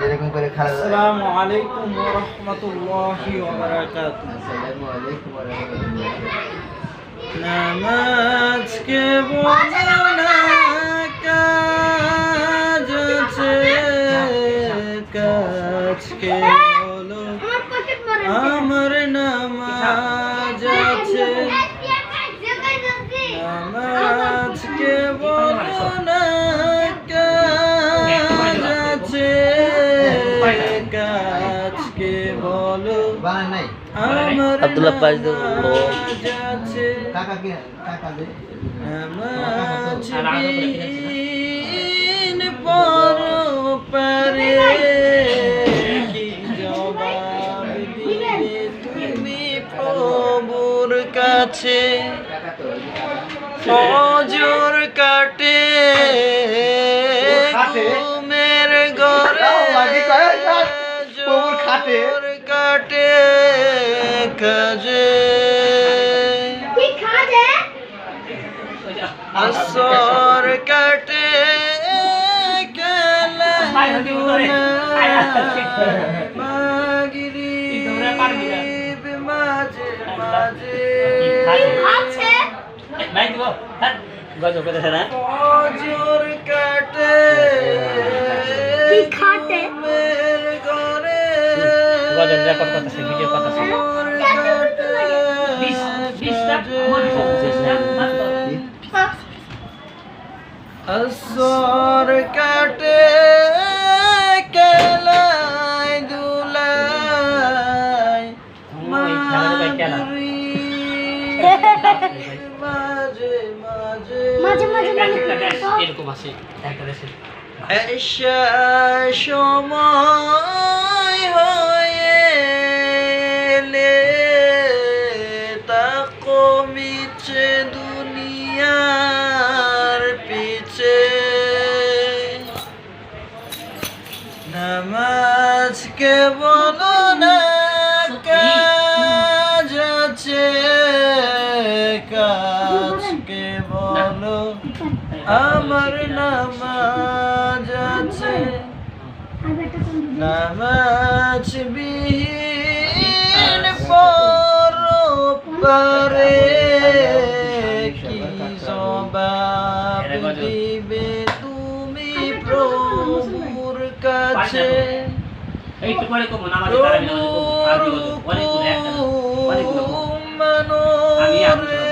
যেরকম করে খারাপ। আসসালামু আলাইকুম ওয়া রাহমাতুল্লাহি ওয়া বারাকাতুহু। আসসালামু আলাইকুম ওয়া রাহমাতুল্লাহ। নামাজ কে বলো না কাজ আছে, কাজ কে বলো আমার নামাজ আছে। নামাজ কে বলো না কাজ আছে, কাজ কে বলো আমার আব্দুল্লাহ পাঁচ দিন নামাজ আছে। টাকা দে নামাজ বিহীন পরপারে কি জবাব দিবে তুমি প্রভুর কাছে। ফজর কাটে ঘুমের ঘরে, জোহর কাটে কাজে, আসর কাটে খেলাধুলায়, মাগরিব মাঝে মাঝে, ফজর কাটে ঘুমের ঘরে, জোহর আসর কাটে খেলায় ধুলায়, মাঝে মাঝে সময় হয়ে এলে তা কমিছে দুনিয়ার পিছে। নামাজ কে বলো না কাজ আছে, কাজ কে বলো আমার নামাজ আছে। নামাজ বিহীন পরপারে কি জবাব দিবে তুমি প্রভুর কাছে। প্রভুর হুকুম মানো রে